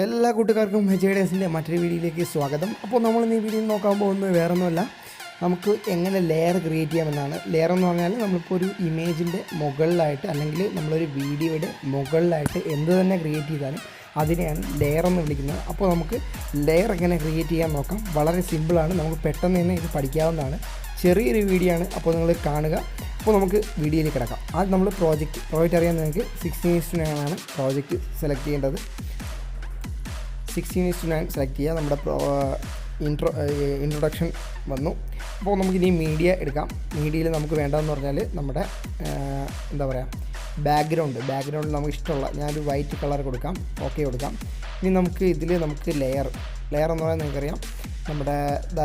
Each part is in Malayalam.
എല്ലാ കൂട്ടുകാർക്കും HDSൻ്റെ മറ്റൊരു വീഡിയോയിലേക്ക് സ്വാഗതം. അപ്പോൾ നമ്മൾ ഈ വീഡിയോ നോക്കാൻ പോകുന്നത് വേറൊന്നുമല്ല, നമുക്ക് എങ്ങനെ ലെയർ ക്രിയേറ്റ് ചെയ്യാമെന്നാണ്. ലെയർ എന്ന് പറഞ്ഞാൽ നമ്മളിപ്പോൾ ഒരു ഇമേജിൻ്റെ മുകളിലായിട്ട് അല്ലെങ്കിൽ നമ്മളൊരു വീഡിയോയുടെ മുകളിലായിട്ട് എന്ത് തന്നെ ക്രിയേറ്റ് ചെയ്താലും അതിനെയാണ് ലെയർ എന്ന് വിളിക്കുന്നത്. അപ്പോൾ നമുക്ക് ലെയർ എങ്ങനെ ക്രിയേറ്റ് ചെയ്യാൻ നോക്കാം. വളരെ സിമ്പിളാണ്, നമുക്ക് പെട്ടെന്ന് തന്നെ ഇത് പഠിക്കാവുന്നതാണ്. ചെറിയൊരു വീഡിയോ ആണ്, അപ്പോൾ നിങ്ങൾ കാണുക. അപ്പോൾ നമുക്ക് വീഡിയോയിൽ കിടക്കാം. ആദ്യം നമ്മൾ പ്രോജക്റ്റ് അറിയാൻ നിങ്ങൾക്ക് 16:9 ആണ് പ്രോജക്റ്റ് സെലക്ട് ചെയ്യേണ്ടത്. 16:9 സെലക്ട് ചെയ്യുക. നമ്മുടെ ഇൻട്രൊഡക്ഷൻ വന്നു. അപ്പോൾ നമുക്കിനി മീഡിയ എടുക്കാം. മീഡിയയിൽ നമുക്ക് വേണ്ടതെന്ന് പറഞ്ഞാൽ നമ്മുടെ എന്താ പറയുക, ബാക്ക്ഗ്രൗണ്ടിൽ നമുക്ക് ഇഷ്ടമുള്ള ഞാനൊരു വൈറ്റ് കളർ കൊടുക്കാം, ഓക്കെ കൊടുക്കാം. ഇനി നമുക്ക് ഇതിൽ നമുക്ക് ലെയർ എന്ന് പറഞ്ഞാൽ നിങ്ങൾക്കറിയാം, നമ്മുടെ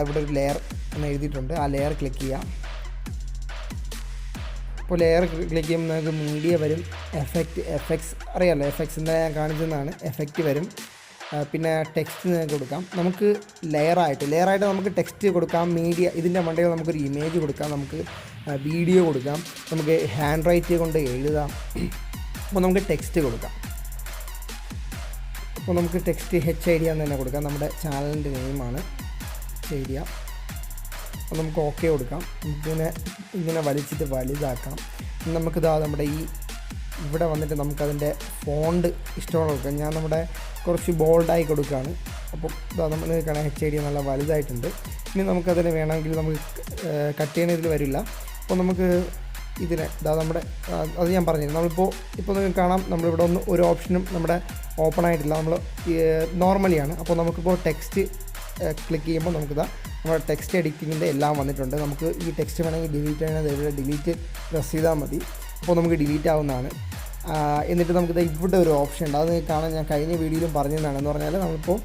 ഇവിടെ ഒരു ലെയർ എന്ന് എഴുതിയിട്ടുണ്ട്. ആ ലെയർ ക്ലിക്ക് ചെയ്യാം. അപ്പോൾ ലെയർ ക്ലിക്ക് ചെയ്യുമ്പോൾ നമുക്ക് മീഡിയ വരും, എഫക്ട്സ് അറിയാമല്ലോ, എഫക്ട്സ് എന്താ ഞാൻ കാണിച്ചതെന്നാണ്. എഫക്റ്റ് വരും, പിന്നെ ടെക്സ്റ്റ് നിങ്ങൾക്ക് കൊടുക്കാം. നമുക്ക് ലെയറായിട്ട് നമുക്ക് ടെക്സ്റ്റ് കൊടുക്കാം. മീഡിയ ഇതിൻ്റെ മണ്ടയിൽ നമുക്കൊരു ഇമേജ് കൊടുക്കാം, നമുക്ക് വീഡിയോ കൊടുക്കാം, നമുക്ക് ഹാൻഡ് റൈറ്റ് കൊണ്ട് എഴുതാം. അപ്പോൾ നമുക്ക് ടെക്സ്റ്റ് കൊടുക്കാം. അപ്പോൾ നമുക്ക് ടെക്സ്റ്റ് HID എന്ന് തന്നെ കൊടുക്കാം. നമ്മുടെ ചാനലിൻ്റെ നെയിമാണ് HID. അപ്പോൾ നമുക്ക് ഓക്കെ കൊടുക്കാം. ഇങ്ങനെ വലിച്ചിട്ട് വലുതാക്കാം. നമുക്കിതാ നമ്മുടെ ഇവിടെ വന്നിട്ട് നമുക്കതിൻ്റെ ഫോണ്ട് ഇഷ്ടമുള്ള കൊടുക്കാം. ഞാൻ നമ്മുടെ കുറച്ച് ബോൾഡായി കൊടുക്കുകയാണ്. അപ്പോൾ ഇതാ നമ്മൾ കാണാൻ HID നല്ല വലുതായിട്ടുണ്ട്. ഇനി നമുക്കതിന് വേണമെങ്കിൽ നമുക്ക് കട്ട് ചെയ്യണതിൽ വരില്ല. അപ്പോൾ നമുക്ക് ഇതിനെ നമ്മുടെ അത് ഞാൻ പറഞ്ഞിരുന്നു. ഇപ്പോൾ നിങ്ങൾക്ക് കാണാം, നമ്മളിവിടെ ഒരു ഓപ്ഷനും നമ്മുടെ ഓപ്പൺ ആയിട്ടില്ല, നമ്മൾ നോർമലിയാണ്. അപ്പോൾ നമുക്കിപ്പോൾ ടെക്സ്റ്റ് ക്ലിക്ക് ചെയ്യുമ്പോൾ നമുക്കിതാ നമ്മുടെ ടെക്സ്റ്റ് എഡിറ്റിങ്ങിൻ്റെ എല്ലാം വന്നിട്ടുണ്ട്. നമുക്ക് ഈ ടെക്സ്റ്റ് വേണമെങ്കിൽ ഡിലീറ്റ് ചെയ്യണത് ഇവിടെ ഡിലീറ്റ് പ്രസ് ചെയ്താൽ മതി. അപ്പോൾ നമുക്ക് ഡിലീറ്റ് ആവുന്നതാണ്. എന്നിട്ട് നമുക്കിത് ഇവിടെ ഒരു ഓപ്ഷൻ ഉണ്ട്, അത് കാണാൻ ഞാൻ കഴിഞ്ഞ വീഡിയോയിലും പറഞ്ഞതാണ്. എന്ന് പറഞ്ഞാൽ നമ്മളിപ്പോൾ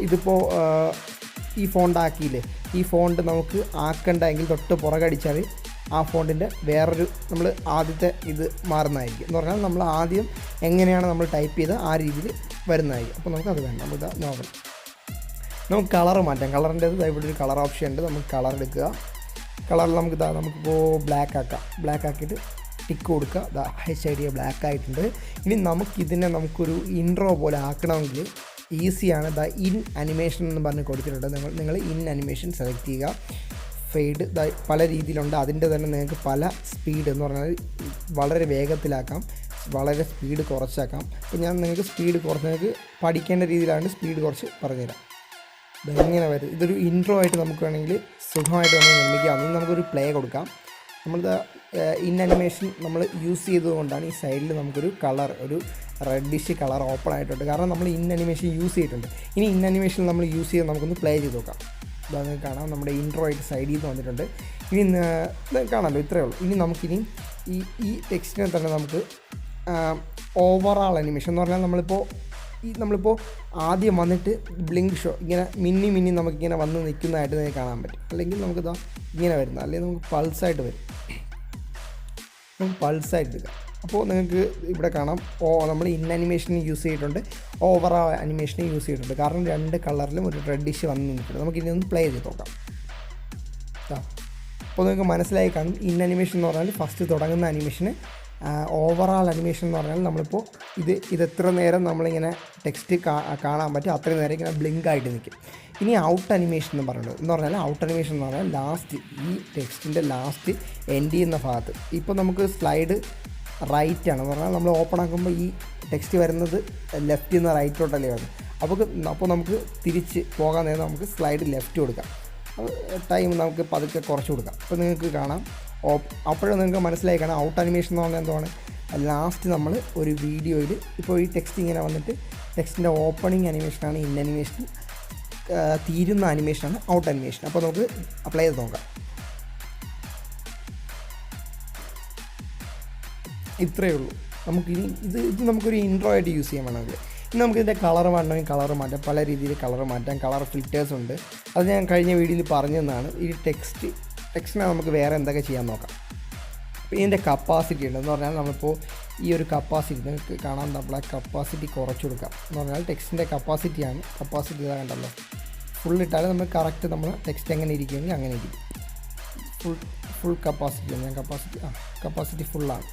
ഇതിപ്പോൾ ഈ ഫോണ്ട് ആക്കിയില്ലേ, ഈ ഫോണ്ട് നമുക്ക് ആക്കണ്ടെങ്കിൽ തൊട്ട് പുറകടിച്ചാൽ ആ ഫോണ്ടിൻ്റെ വേറൊരു നമ്മൾ ആദ്യത്തെ ഇത് മാറുന്നതായിരിക്കും. എന്ന് പറഞ്ഞാൽ നമ്മൾ ആദ്യം എങ്ങനെയാണ് നമ്മൾ ടൈപ്പ് ചെയ്ത് ആ രീതിയിൽ വരുന്നതായിരിക്കും. അപ്പോൾ നമുക്കത് വേണം. നമുക്ക് നോക്കണം, നമുക്ക് കളർ മാറ്റാം. കളറിൻ്റെ ഇവിടെ ഒരു കളർ ഓപ്ഷൻ ഉണ്ട്. നമുക്ക് കളർ എടുക്കുക. കളറിൽ നമുക്കിപ്പോൾ ബ്ലാക്ക് ആക്കാം. ബ്ലാക്ക് ആക്കിയിട്ട് ടിക്ക് കൊടുക്കുക. HID ബ്ലാക്ക് ആയിട്ടുണ്ട്. ഇനി നമുക്കൊരു ഇൻട്രോ പോലെ ആക്കണമെങ്കിൽ ഈസിയാണ്. ഇൻ അനിമേഷൻ എന്ന് പറഞ്ഞ് കൊടുത്തിട്ടുണ്ട്. നിങ്ങൾ ഇൻ അനിമേഷൻ സെലക്ട് ചെയ്യുക. ഫെയ്ഡ് പല രീതിയിലുണ്ട്. അതിൻ്റെ തന്നെ നിങ്ങൾക്ക് പല സ്പീഡ് എന്ന് പറഞ്ഞാൽ വളരെ വേഗത്തിലാക്കാം, വളരെ സ്പീഡ് കുറച്ചാക്കാം. അപ്പോൾ ഞാൻ നിങ്ങൾക്ക് സ്പീഡ് കുറച്ച് നിങ്ങൾക്ക് പഠിക്കേണ്ട രീതിയിലാണ് സ്പീഡ് കുറച്ച് പറഞ്ഞുതരാം. ഇതെങ്ങനെ വരും, ഇതൊരു ഇൻട്രോ ആയിട്ട് നമുക്ക് വേണമെങ്കിൽ സുഖമായിട്ട് നമുക്ക് നിർമ്മിക്കാം. അതിന് നമുക്കൊരു പ്ലേ കൊടുക്കാം. നമ്മളിത് ഇൻ അനിമേഷൻ നമ്മൾ യൂസ് ചെയ്തതുകൊണ്ടാണ് ഈ സൈഡിൽ നമുക്കൊരു കളർ, ഒരു റെഡിഷ് കളർ ഓപ്പൺ ആയിട്ടുണ്ട്. കാരണം നമ്മൾ ഇൻ അനിമേഷൻ യൂസ് ചെയ്തിട്ടുണ്ട്. ഇനി ഇൻ അനിമേഷൻ നമ്മൾ യൂസ് ചെയ്ത് നമുക്കൊന്ന് പ്ലേ ചെയ്ത് നോക്കാം. ഇതാണ് കാണാം, നമ്മുടെ ഇൻട്രോ ആയിട്ട് സൈഡിൽ നിന്ന് വന്നിട്ടുണ്ട്. ഇനി കാണാമല്ലോ, ഇത്രയേ ഉള്ളൂ. ഇനി നമുക്കിനി ഈ ടെക്സ്റ്റിനെ തന്നെ നമുക്ക് ഓവറാൾ അനിമേഷൻ എന്ന് പറഞ്ഞാൽ നമ്മളിപ്പോൾ ആദ്യം വന്നിട്ട് ബ്ലിങ്ക് ഷോ ഇങ്ങനെ മിന്നി നമുക്കിങ്ങനെ വന്ന് നിൽക്കുന്നതായിട്ട് നിങ്ങൾക്ക് കാണാൻ പറ്റും. അല്ലെങ്കിൽ നമുക്കിതാ ഇങ്ങനെ വരുന്ന, അല്ലെങ്കിൽ നമുക്ക് പൾസായിട്ട് വരും. നമുക്ക് പൾസായിട്ട് എടുക്കാം. അപ്പോൾ നിങ്ങൾക്ക് ഇവിടെ കാണാം, നമ്മൾ ഇൻ അനിമേഷൻ യൂസ് ചെയ്തിട്ടുണ്ട്, ഓവറാൾ അനിമേഷൻ യൂസ് ചെയ്തിട്ടുണ്ട്. കാരണം രണ്ട് കളറിലും ഒരു റെഡിഷ് വന്ന് നിൽക്കുന്നത്. നമുക്കിനി ഒന്ന് പ്ലേ ചെയ്ത് നോക്കാം. അപ്പോൾ നിങ്ങൾക്ക് മനസ്സിലായി കാണും, ഇൻ അനിമേഷൻ എന്ന് പറഞ്ഞാൽ ഫസ്റ്റ് തുടങ്ങുന്ന അനിമേഷന്. ഓവറാൾ അനിമേഷൻ എന്ന് പറഞ്ഞാൽ നമ്മളിപ്പോൾ ഇത് എത്ര നേരം നമ്മളിങ്ങനെ ടെക്സ്റ്റ് കാണാൻ പറ്റും അത്രയും നേരം ഇങ്ങനെ ബ്ലിങ്ക് ആയിട്ട് നിൽക്കും. ഇനി ഔട്ട് അനിമേഷൻ എന്ന് പറഞ്ഞാൽ ഔട്ട് അനിമേഷൻ എന്ന് പറഞ്ഞാൽ ലാസ്റ്റ്, ഈ ടെക്സ്റ്റിൻ്റെ ലാസ്റ്റ് എൻഡ് ചെയ്യുന്ന ഭാഗത്ത്. ഇപ്പോൾ നമുക്ക് സ്ലൈഡ് റൈറ്റാണ് എന്ന് പറഞ്ഞാൽ നമ്മൾ ഓപ്പൺ ആക്കുമ്പോൾ ഈ ടെക്സ്റ്റ് വരുന്നത് ലെഫ്റ്റിൽ നിന്ന് റൈറ്റോട്ടല്ലേ വരുന്നത്. അപ്പോൾ നമുക്ക് തിരിച്ച് പോകാൻ നേരം നമുക്ക് സ്ലൈഡ് ലെഫ്റ്റ് കൊടുക്കാം. ടൈം നമുക്ക് പതുക്കെ കുറച്ച് കൊടുക്കാം. അപ്പോൾ നിങ്ങൾക്ക് കാണാം, അപ്പോഴും നിങ്ങൾക്ക് മനസ്സിലായി കാണാം ഔട്ട് അനിമേഷൻ എന്ന് പറഞ്ഞാൽ എന്താണ്, ലാസ്റ്റ് നമ്മൾ ഒരു വീഡിയോയിൽ ഇപ്പോൾ ഈ ടെക്സ്റ്റ് ഇങ്ങനെ വന്നിട്ട് ടെക്സ്റ്റിൻ്റെ ഓപ്പണിങ് അനിമേഷനാണ് ഇൻ അനിമേഷൻ, തീരുന്ന അനിമേഷനാണ് ഔട്ട് അനിമേഷൻ. അപ്പോൾ നമുക്ക് അപ്ലൈ ചെയ്ത് നോക്കാം. ഇത്രയേ ഉള്ളൂ. നമുക്കിനി ഇത് നമുക്കൊരു ഇൻട്രോ ആയിട്ട് യൂസ് ചെയ്യാൻ വേണമെങ്കിൽ. ഇനി നമുക്കിതിൻ്റെ കളർ മാറ്റണമെങ്കിൽ കളർ മാറ്റാം, പല രീതിയിൽ കളർ മാറ്റാം. കളർ ഫിൽറ്റേഴ്സ് ഉണ്ട്, അത് ഞാൻ കഴിഞ്ഞ വീഡിയോയിൽ പറഞ്ഞതാണ്. ഈ ടെക്സ്റ്റിനെ നമുക്ക് വേറെ എന്തൊക്കെ ചെയ്യാൻ നോക്കാം. അപ്പോൾ ഇതിൻ്റെ കപ്പാസിറ്റി ഉണ്ട്. എന്ന് പറഞ്ഞാൽ നമ്മളിപ്പോൾ ഈ ഒരു കപ്പാസിറ്റി നിങ്ങൾക്ക് കാണാൻ, നമ്മളെ കപ്പാസിറ്റി കുറച്ച് കൊടുക്കാം. എന്ന് പറഞ്ഞാൽ ടെക്സ്റ്റിൻ്റെ കപ്പാസിറ്റിയാണ്. കപ്പാസിറ്റി ഇതാ കണ്ടല്ലോ, ഫുൾ ഇട്ടാൽ നമ്മൾ കറക്റ്റ് നമ്മൾ ടെക്സ്റ്റ് എങ്ങനെ ഇരിക്കുമെങ്കിൽ അങ്ങനെ ഇരിക്കും. ഫുൾ കപ്പാസിറ്റി ഞാൻ കപ്പാസിറ്റി ഫുള്ളാണ്.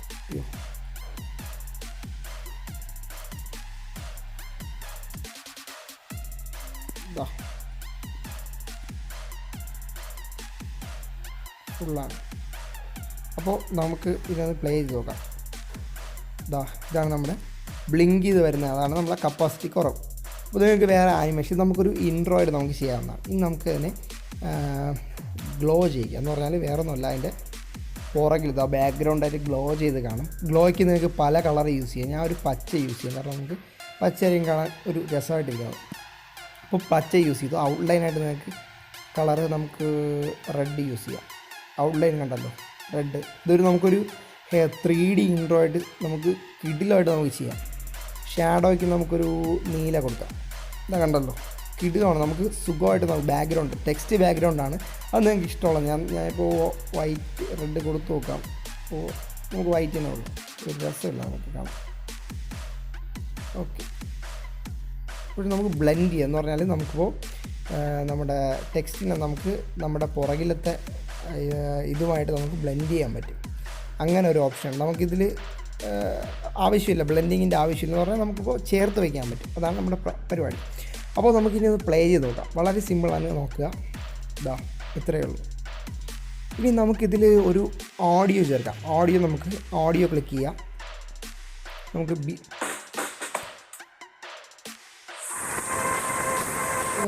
ഫുള്ളാണ്. അപ്പോൾ നമുക്ക് ഇതിനൊന്ന് പ്ലേ ചെയ്ത് നോക്കാം. ഇതാണ് നമ്മുടെ ബ്ലിങ്ക് ചെയ്ത് വരുന്നത്, അതാണ് നമ്മളെ കപ്പാസിറ്റി കുറവ്. അപ്പോൾ നിങ്ങൾക്ക് വേറെ ആനിമേഷൻ നമുക്കൊരു ഇൻട്രോയിഡ് നമുക്ക് ചെയ്യാവുന്നതാണ്. ഇനി നമുക്ക് അതിനെ ഗ്ലോ ചെയ്യുക എന്ന് പറഞ്ഞാൽ വേറെ ഒന്നുമല്ല, അതിൻ്റെ പുറകിൽ ബാക്ക്ഗ്രൗണ്ടായിട്ട് ഗ്ലോ ചെയ്ത് കാണും. ഗ്ലോയ്ക്ക് നിങ്ങൾക്ക് പല കളർ യൂസ് ചെയ്യാം. ഞാൻ ഒരു പച്ച യൂസ് ചെയ്യും, കാരണം നമുക്ക് പച്ചയും കാണാൻ ഒരു രസമായിട്ടിരിക്കണം. അപ്പോൾ പച്ച യൂസ് ചെയ്തു. ഔട്ട്ലൈനായിട്ട് നിങ്ങൾക്ക് കളറ് നമുക്ക് റെഡ് യൂസ് ചെയ്യാം. ഔട്ട്ലൈൻ കണ്ടല്ലോ റെഡ്. ഇതൊരു നമുക്കൊരു 3D ഇൻട്രോയിഡ് നമുക്ക് കിടിലായിട്ട് നമുക്ക് ചെയ്യാം. ഷാഡോയ്ക്ക് നമുക്കൊരു നീല കൊടുക്കാം. ഇതാ കണ്ടല്ലോ കിടിലാണ്. നമുക്ക് സുഖമായിട്ട് നമുക്ക് ബാക്ക്ഗ്രൗണ്ട് ടെക്സ്റ്റ് ബാക്ക്ഗ്രൗണ്ടാണ്, അത് നിങ്ങൾക്ക് ഇഷ്ടമുള്ള ഞാനിപ്പോൾ വൈറ്റ് റെഡ് കൊടുത്ത് നോക്കാം. അപ്പോൾ നമുക്ക് വൈറ്റ് തന്നെ ഉള്ളൂ, ഒരു രസമില്ല നമുക്ക് കാണാം. ഓക്കെ, ഇപ്പോൾ നമുക്ക് ബ്ലെൻഡ് ചെയ്യാം എന്ന് പറഞ്ഞാൽ നമുക്കിപ്പോൾ നമ്മുടെ ടെക്സ്റ്റിനെ നമുക്ക് നമ്മുടെ പുറകിലത്തെ ഇതുമായിട്ട് നമുക്ക് ബ്ലെൻഡ് ചെയ്യാൻ പറ്റും. അങ്ങനെ ഒരു ഓപ്ഷൻ നമുക്കിതിൽ ആവശ്യമില്ല, ബ്ലെൻഡിങ്ങിൻ്റെ ആവശ്യമില്ല എന്ന് പറഞ്ഞാൽ നമുക്കിപ്പോൾ ചേർത്ത് വയ്ക്കാൻ പറ്റും. അതാണ് നമ്മുടെ പരിപാടി. അപ്പോൾ നമുക്കിനി ഒന്ന് പ്ലേ ചെയ്ത് നോക്കാം. വളരെ സിമ്പിളാണ്, നോക്കുക. ഇത്രയേ ഉള്ളൂ. ഇനി നമുക്കിതിൽ ഒരു ഓഡിയോ ചേർക്കാം. നമുക്ക് ഓഡിയോ ക്ലിക്ക് ചെയ്യാം. നമുക്ക്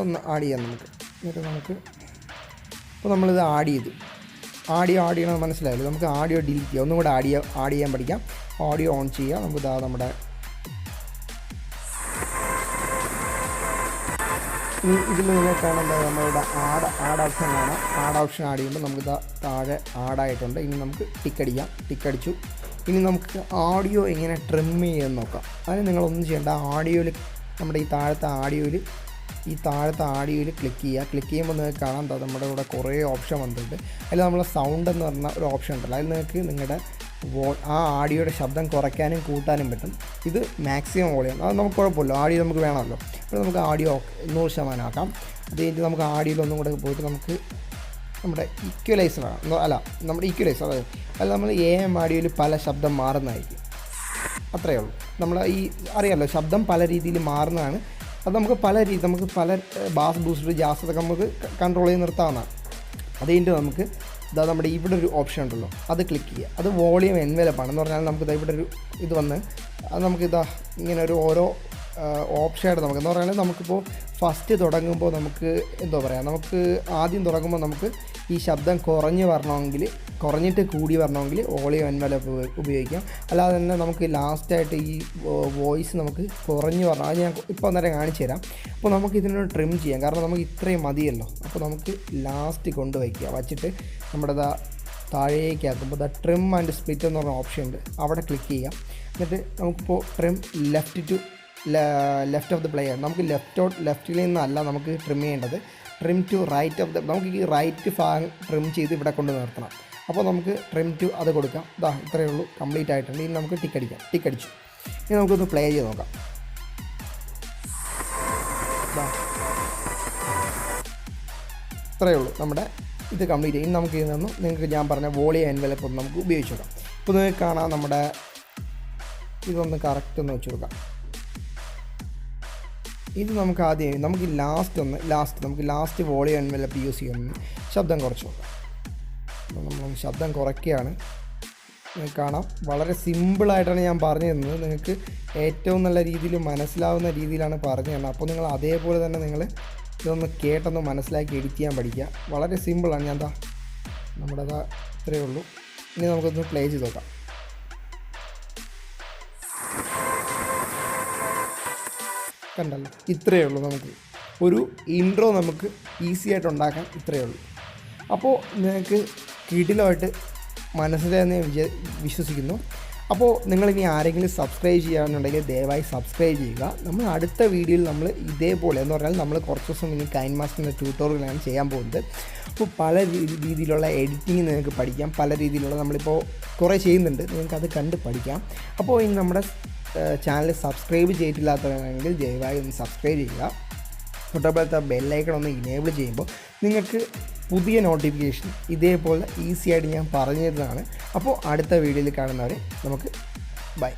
ഒന്ന് ആഡ് ചെയ്യാം നമുക്ക്. എന്നിട്ട് നമുക്ക് ഇപ്പോൾ നമ്മളിത് ആഡ് ചെയ്യണമെന്ന് മനസ്സിലായല്ലോ. നമുക്ക് ഓഡിയോ ഡിലീറ്റ് ചെയ്യാം. ഒന്നും കൂടെ ആഡ് ചെയ്യാൻ പഠിക്കാം. ഓഡിയോ ഓൺ ചെയ്യുക. നമുക്ക് നമ്മുടെ ഇതിൽ നിങ്ങൾ കാണുമ്പോൾ നമ്മളുടെ ആഡ് ഓപ്ഷൻ കാണാം. ആഡ് ചെയ്യുമ്പോൾ നമുക്ക് താഴെ ആഡായിട്ടുണ്ട്. ഇനി നമുക്ക് ടിക്കടിച്ചു. ഇനി നമുക്ക് ഓഡിയോ എങ്ങനെ ട്രിം ചെയ്യാൻ നോക്കാം. അതിന് നിങ്ങളൊന്നും ചെയ്യേണ്ട. നമ്മുടെ ഈ താഴത്തെ ആഡിയോയിൽ ക്ലിക്ക് ചെയ്യുമ്പോൾ നിങ്ങൾക്ക് കാണാം നമ്മുടെ ഇവിടെ കുറേ ഓപ്ഷൻ വന്നിട്ടുണ്ട്. അതിൽ നമ്മളെ സൗണ്ട് എന്ന് പറഞ്ഞ ഒരു ഓപ്ഷൻ ഉണ്ടല്ലോ, അതിൽ നിങ്ങൾക്ക് നിങ്ങളുടെ ആ ആഡിയോയുടെ ശബ്ദം കുറയ്ക്കാനും കൂട്ടാനും പറ്റും. ഇത് മാക്സിമം വോളിയം, അത് നമുക്ക് കുഴപ്പമില്ല. ആഡിയോ നമുക്ക് വേണമല്ലോ. അപ്പോൾ നമുക്ക് ആഡിയോ 100% ആക്കാം. അത് കഴിഞ്ഞിട്ട് നമുക്ക് ആഡിയോയിൽ ഒന്നും കൂടെ പോയിട്ട് നമുക്ക് നമ്മുടെ നമ്മുടെ ഈക്വലൈസർ അതായത് നമ്മൾ AM ആഡിയോയിൽ പല ശബ്ദം മാറുന്നതായിരിക്കും. അത്രയേ ഉള്ളൂ. നമ്മൾ അറിയാമല്ലോ ശബ്ദം പല രീതിയിൽ മാറുന്നതാണ്. അത് നമുക്ക് പല ബാസ് ബൂസ്റ്റർ ജാസ് അതൊക്കെ നമുക്ക് കൺട്രോൾ ചെയ്ത് നിർത്താവുന്നതാണ്. അത് കഴിഞ്ഞിട്ട് നമുക്ക് നമ്മുടെ ഇവിടെ ഒരു ഓപ്ഷൻ ഉണ്ടല്ലോ, അത് ക്ലിക്ക് ചെയ്യുക. അത് വോളിയം എൻവലപ്പാണ് എന്ന് പറഞ്ഞാൽ നമുക്ക് ഇവിടെ ഒരു ഇത് വന്ന് അത് നമുക്ക് ഇങ്ങനെ ഒരു ഓരോ ഓപ്ഷനായിട്ട് നമുക്ക് എന്ന് പറഞ്ഞാൽ നമുക്കിപ്പോൾ ഫസ്റ്റ് തുടങ്ങുമ്പോൾ നമുക്ക് നമുക്ക് ആദ്യം തുടങ്ങുമ്പോൾ നമുക്ക് ഈ ശബ്ദം കുറഞ്ഞിട്ട് കൂടി വരണമെങ്കിൽ വോളിയം എൻവലപ്പ് ഉപയോഗിക്കാം. അല്ലാതെ തന്നെ നമുക്ക് ലാസ്റ്റായിട്ട് ഈ വോയിസ് നമുക്ക് കുറഞ്ഞ് വരണം. അത് ഞാൻ ഇപ്പോൾ അന്നേരം കാണിച്ചു തരാം. അപ്പോൾ നമുക്ക് ഇതിനൊരു ട്രിം ചെയ്യാം, കാരണം നമുക്ക് ഇത്രയും മതിയല്ലോ. അപ്പോൾ നമുക്ക് ലാസ്റ്റ് വച്ചിട്ട് നമ്മുടെ താഴേക്ക് ആക്കുമ്പോൾ ട്രിം ആൻഡ് സ്പ്ലിറ്റ് എന്ന് പറഞ്ഞ ഓപ്ഷൻ ഉണ്ട്, അവിടെ ക്ലിക്ക് ചെയ്യാം. എന്നിട്ട് നമുക്കിപ്പോൾ trim left of the player, നമുക്ക് ലെഫ്റ്റിൽ നിന്നല്ല നമുക്ക് ട്രിം ചെയ്യേണ്ടത്, trim to right of the, നമുക്ക് ഈ റൈറ്റ് ഭാഗം ട്രിം ചെയ്ത് ഇവിടെ കൊണ്ട് നിർത്തണം. അപ്പോൾ നമുക്ക് ട്രിം ടു അത് കൊടുക്കാം. ഇത്രയേ ഉള്ളൂ, കംപ്ലീറ്റ് ആയിട്ടുണ്ട്. ഇനി നമുക്ക് ടിക്കടിച്ചു. ഇനി നമുക്കൊന്ന് പ്ലേ ചെയ്ത് നോക്കാം. ഇത്രയേ ഉള്ളൂ, നമ്മുടെ ഇത് കംപ്ലീറ്റ് ചെയ്യും. നമുക്ക് ഇതിൽ നിന്നും നിങ്ങൾക്ക് ഞാൻ പറഞ്ഞ വോളിയം എൻവലപ്പ് ഒന്ന് നമുക്ക് ഉപയോഗിച്ച് നോക്കാം. ഇപ്പോൾ നിങ്ങൾക്ക് കാണാം നമ്മുടെ ഇതൊന്ന് കറക്റ്റ് ഒന്ന് വെച്ച് കൊടുക്കാം. ഇത് നമുക്ക് ആദ്യം നമുക്ക് ലാസ്റ്റ് വോളിയം എൻവലപ്പ് യൂസ് ചെയ്യുന്നു. ശബ്ദം കുറച്ച് നോക്കാം. അപ്പോൾ നമ്മൾ ശബ്ദം കുറയ്ക്കുകയാണ്. നിങ്ങൾക്ക് കാണാം വളരെ സിമ്പിളായിട്ടാണ് ഞാൻ പറഞ്ഞു തരുന്നത്. നിങ്ങൾക്ക് ഏറ്റവും നല്ല രീതിയിൽ മനസ്സിലാവുന്ന രീതിയിലാണ് പറഞ്ഞു തരുന്നത്. അപ്പോൾ നിങ്ങൾ അതേപോലെ തന്നെ നിങ്ങൾ ഇതൊന്ന് കേട്ടൊന്ന് മനസ്സിലാക്കി എഡിറ്റ് ചെയ്യാൻ പഠിക്കുക. വളരെ സിമ്പിളാണ്. നമ്മുടെ ഇത്രയേ ഉള്ളൂ. ഇനി നമുക്കൊന്ന് പ്ലേ ചെയ്ത് നോക്കാം. കണ്ടല്ലോ, ഇത്രയേ ഉള്ളൂ. നമുക്ക് ഒരു ഇൻട്രോ നമുക്ക് ഈസി ആയിട്ട് ഉണ്ടാക്കാൻ ഇത്രയേ ഉള്ളൂ. അപ്പോൾ നിങ്ങൾക്ക് കിടിലമായിട്ട് മനസ്സിലായെന്ന് വിശ്വസിക്കുന്നു. അപ്പോൾ നിങ്ങളിനി ആരെങ്കിലും സബ്സ്ക്രൈബ് ചെയ്യാനുണ്ടെങ്കിൽ ദയവായി സബ്സ്ക്രൈബ് ചെയ്യുക. നമ്മൾ അടുത്ത വീഡിയോയിൽ നമ്മൾ ഇതേപോലെ എന്ന് പറഞ്ഞാൽ നമ്മൾ കുറച്ച് ദിവസം ഇനി കൈൻമാസ്റ്ററിൻ്റെ ട്യൂട്ടോറിയലാണ് ചെയ്യാൻ പോകുന്നത്. അപ്പോൾ പല രീതിയിലുള്ള എഡിറ്റിംഗ് നിങ്ങൾക്ക് പഠിക്കാം. പല രീതിയിലുള്ള നമ്മളിപ്പോൾ കുറേ ചെയ്യുന്നുണ്ട്, നിങ്ങൾക്കത് കണ്ട് പഠിക്കാം. അപ്പോൾ ഇനി നമ്മുടെ ചാനൽ സബ്സ്ക്രൈബ് ചെയ്തിട്ടില്ലാത്തവരാണെങ്കിൽ ദയവായി ഒന്ന് സബ്സ്ക്രൈബ് ചെയ്യുക. തൊട്ടപ്പോഴത്തെ ബെല്ലൈക്കൺ ഒന്ന് ഇനേബിൾ ചെയ്യുമ്പോൾ നിങ്ങൾക്ക് പുതിയ നോട്ടിഫിക്കേഷൻ ഇതേപോലെ ഈസി ആയിട്ട് ഞാൻ പറഞ്ഞു തരുന്നതാണ്. അപ്പോൾ അടുത്ത വീഡിയോയിൽ കാണുന്നവരെ നമുക്ക് ബൈ.